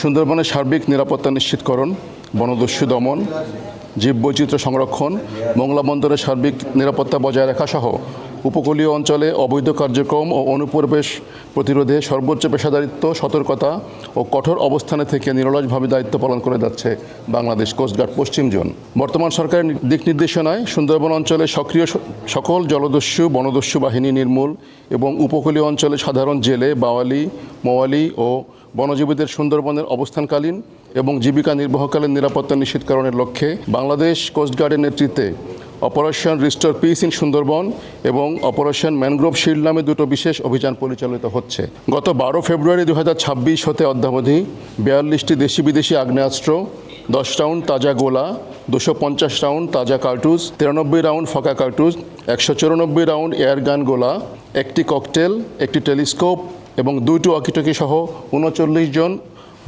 সুন্দরবনের সার্বিক নিরাপত্তা নিশ্চিতকরণ, বনদস্যু দমন, জীববৈচিত্র্য সংরক্ষণ, মোংলা বন্দরের সার্বিক নিরাপত্তা বজায় রাখা সহ উপকূলীয় অঞ্চলে অবৈধ কার্যক্রম ও অনুপ্রবেশ প্রতিরোধে সর্বোচ্চ পেশাদারিত্ব, সতর্কতা ও কঠোর অবস্থানে থেকে নিরলসভাবে দায়িত্ব পালন করে যাচ্ছে বাংলাদেশ কোস্টগার্ড পশ্চিম জোন। বর্তমান সরকারের দিক নির্দেশনায় সুন্দরবন অঞ্চলে সক্রিয় সকল জলদস্যু, বনদস্যু বাহিনী নির্মূল এবং উপকূলীয় অঞ্চলে সাধারণ জেলে, বাওয়ালি, মোয়ালি ও বনজীবীদের সুন্দরবনের অবস্থানকালীন এবং জীবিকা নির্বাহকালীন নিরাপত্তা নিশ্চিতকরণের লক্ষ্যে বাংলাদেশ কোস্টগার্ডের নেতৃত্বে operation restore piece in Sundarban এবং অপারেশন ম্যানগ্রোভ শিল্ড নামে দুটো বিশেষ অভিযান পরিচালিত হচ্ছে। গত 12 ফেব্রুয়ারি 2026 হতে অদ্যাবধি 42টি দেশি বিদেশি আগ্নেয়াস্ত্র, 10 রাউন্ড তাজা গোলা, 250 রাউন্ড তাজা কার্তুজ, 93 রাউন্ড ফাঁকা কার্তুজ, 194 রাউন্ড এয়ারগান গোলা, একটি ককটেল, একটি টেলিস্কোপ এবং 2টি ওয়াকিটকি সহ 39 জন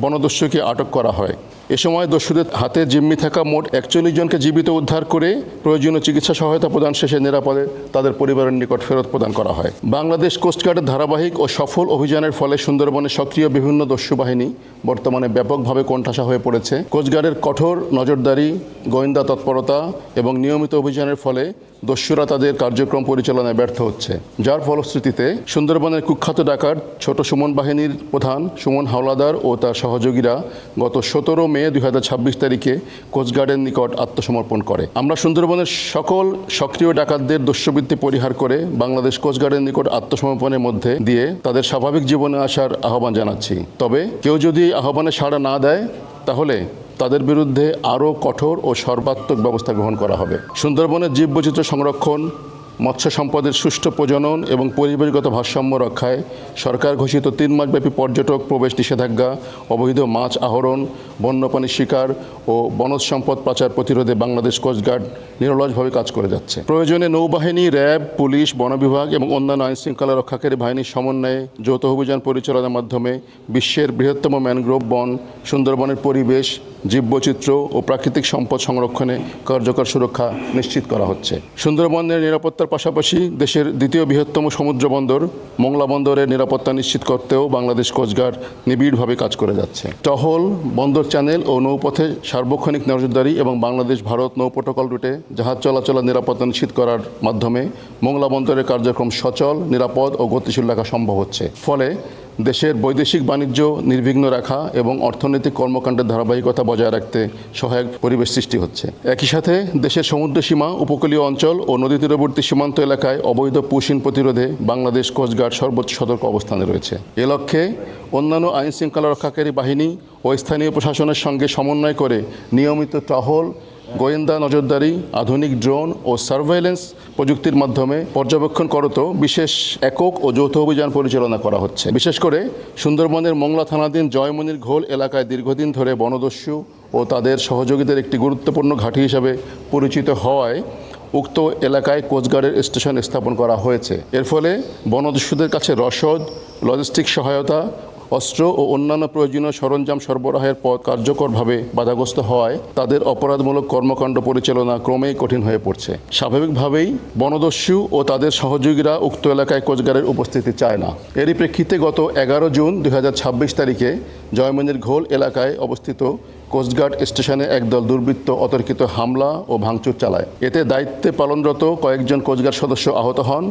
বনদস্যুকে আটক করা হয়। এ সময় দস্যুদের হাতে জিম্মি থাকা মোট 41 জনকে জীবিত উদ্ধার করে প্রয়োজনীয় চিকিৎসা সহায়তা প্রদান শেষে নিরাপদে তাদের পরিবারের নিকট ফেরত প্রদান করা হয়। বাংলাদেশ কোস্টগার্ডের ধারাবাহিক ও সফল অভিযানের ফলে সুন্দরবনে সক্রিয় বিভিন্ন দস্যু বাহিনী বর্তমানে ব্যাপকভাবে কোণঠাসা হয়ে পড়েছে। কোস্টগার্ডের কঠোর নজরদারি, গোয়েন্দা তৎপরতা এবং নিয়মিত অভিযানের ফলে দস্যুরা তাদের কার্যক্রম পরিচালনায় ব্যর্থ হচ্ছে, যার ফলশ্রুতিতে সুন্দরবনের কুখ্যাত ডাকাত ছোট সুমন বাহিনীর প্রধান সুমন হাওলাদার ও তার সহযোগীরা গত 17 মে 2026 তারিখে কোস্টগার্ডের নিকট আত্মসমর্পণ করে। আমরা সুন্দরবনের সকল সক্রিয় ডাকাতদের দস্যুবৃত্তি পরিহার করে বাংলাদেশ কোস্টগার্ডের নিকট আত্মসমর্পণের মধ্যে দিয়ে তাদের স্বাভাবিক জীবনে আসার আহ্বান জানাচ্ছি। তবে কেউ যদি আহ্বানে সাড়া না দেয় তাহলে তাদের বিরুদ্ধে আরও কঠোর ও সর্বাত্মক ব্যবস্থা গ্রহণ করা হবে। সুন্দরবনের জীববৈচিত্র্য সংরক্ষণ, মৎস্য সম্পদের সুষ্ঠু প্রজনন এবং পরিবেশগত ভারসাম্য রক্ষায় সরকার ঘোষিত 3 মাসব্যাপী পর্যটক প্রবেশ নিষেধাজ্ঞা, অবৈধ মাছ আহরণ, বন্যপ্রাণী শিকার ও বনজ সম্পদ পাচার প্রতিরোধে বাংলাদেশ কোস্টগার্ড নিরলসভাবে কাজ করে যাচ্ছে। প্রয়োজনে নৌবাহিনী, র্যাব, পুলিশ, বন বিভাগ এবং অন্যান্য আইনশৃঙ্খলা রক্ষাকারী বাহিনীর সমন্বয়ে যৌথ অভিযান পরিচালনার মাধ্যমে বিশ্বের বৃহত্তম ম্যানগ্রোভ বন সুন্দরবনের পরিবেশ, জীববৈচিত্র্য ও প্রাকৃতিক সম্পদ সংরক্ষণে কার্যকর সুরক্ষা নিশ্চিত করা হচ্ছে। সুন্দরবনের নিরাপত্তার পাশাপাশি দেশের দ্বিতীয় বৃহত্তম সমুদ্র বন্দর মোংলা বন্দরের নিরাপত্তা নিশ্চিত করতেও বাংলাদেশ কোস্টগার্ড নিবিড়ভাবে কাজ করে যাচ্ছে। টহল, বন্দর চ্যানেল ও নৌপথে সার্বক্ষণিক নজরদারি এবং বাংলাদেশ ভারত নৌ প্রোটোকল রুটে জাহাজ চলাচলের নিরাপত্তা নিশ্চিত করার মাধ্যমে মোংলা বন্দরের কার্যক্রম সচল, নিরাপদ ও গতিশীল রাখা সম্ভব হচ্ছে। ফলে দেশের বৈদেশিক বাণিজ্য নির্বিঘ্ন রাখা এবং অর্থনৈতিক কর্মকাণ্ডের ধারাবাহিকতা বজায় রাখতে সহায়ক পরিবেশ সৃষ্টি হচ্ছে। একই সাথে দেশের সমুদ্র সীমা, উপকূলীয় অঞ্চল ও নদী তীরবর্তী সীমান্ত এলাকায় অবৈধ পুশিন প্রতিরোধে বাংলাদেশ কোস্টগার্ড সর্বোচ্চ সতর্ক অবস্থানে রয়েছে। এ লক্ষ্যে অন্যান্য আইন শৃঙ্খলা রক্ষাকারী বাহিনী ও স্থানীয় প্রশাসনের সঙ্গে সমন্বয় করে নিয়মিত টহল, গোয়েন্দা নজরদারি, আধুনিক ড্রোন ও সার্ভেইলেন্স প্রযুক্তির মাধ্যমে পর্যবেক্ষণ করত বিশেষ একক ও যৌথ অভিযান পরিচালনা করা হচ্ছে। বিশেষ করে সুন্দরবনের মোংলা থানাধীন জয়মনির ঘোল এলাকায় দীর্ঘদিন ধরে বনদস্যু ও তাদের সহযোগীদের একটি গুরুত্বপূর্ণ ঘাঁটি হিসাবে পরিচিত হওয়ায় উক্ত এলাকায় কোস্টগার্ডের স্টেশন স্থাপন করা হয়েছে। এর ফলে বনদস্যুদের কাছে রসদ, লজিস্টিক সহায়তা, অস্ত্র ও অন্যান্য প্রয়োজনীয় সরঞ্জাম সরবরাহের পথ কার্যকরভাবে বাধাগ্রস্ত হওয়ায় তাদের অপরাধমূলক কর্মকাণ্ড পরিচালনা ক্রমেই কঠিন হয়ে পড়ছে। স্বাভাবিকভাবেই বনদস্যু ও তাদের সহযোগীরা উক্ত এলাকায় কোস্টগার্ডের উপস্থিতি চায় না। এরই প্রেক্ষিতে গত 11 জুন 2026 তারিখে জয়মনির ঘোল এলাকায় অবস্থিত কোস্টগার্ড স্টেশনে একদল দুর্বৃত্ত অতর্কিত হামলা ও ভাঙচুর চালায়। এতে দায়িত্বে পালনরত কয়েকজন কোস্টগার্ড সদস্য আহত হন।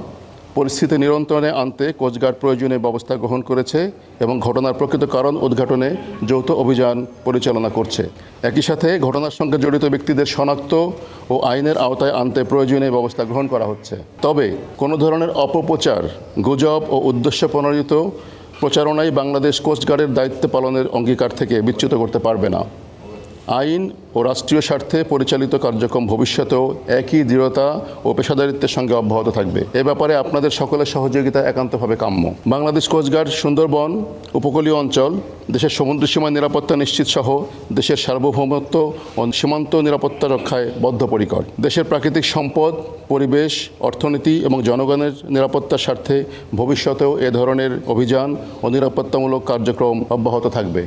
পরিস্থিতি নিয়ন্ত্রণে আনতে কোস্টগার্ড প্রয়োজনীয় ব্যবস্থা গ্রহণ করেছে এবং ঘটনার প্রকৃত কারণ উদ্ঘাটনে যৌথ অভিযান পরিচালনা করছে। একই সাথে ঘটনার সঙ্গে জড়িত ব্যক্তিদের শনাক্ত ও আইনের আওতায় আনতে প্রয়োজনীয় ব্যবস্থা গ্রহণ করা হচ্ছে। তবে কোনো ধরনের অপপ্রচার, গুজব ও উদ্দেশ্য প্রণোদিত প্রচারণাই বাংলাদেশ কোস্টগার্ডের দায়িত্ব পালনের অঙ্গীকার থেকে বিচ্যুত করতে পারবে না। আইন ও রাষ্ট্রীয় স্বার্থে পরিচালিত কার্যক্রম ভবিষ্যতেও একই দৃঢ়তা ও পেশাদারিত্বের সঙ্গে অব্যাহত থাকবে। এ ব্যাপারে আপনাদের সকলের সহযোগিতা একান্তভাবে কাম্য। বাংলাদেশ কোস্টগার্ড সুন্দরবন উপকূলীয় অঞ্চল, দেশের সমুদ্রসীমা নিরাপত্তা নিশ্চিত সহ দেশের সার্বভৌমত্ব ও সীমান্ত নিরাপত্তা রক্ষায় বদ্ধপরিকর। দেশের প্রাকৃতিক সম্পদ, পরিবেশ, অর্থনীতি এবং জনগণের নিরাপত্তার স্বার্থে ভবিষ্যতেও এ ধরনের অভিযান ও নিরাপত্তামূলক কার্যক্রম অব্যাহত থাকবে।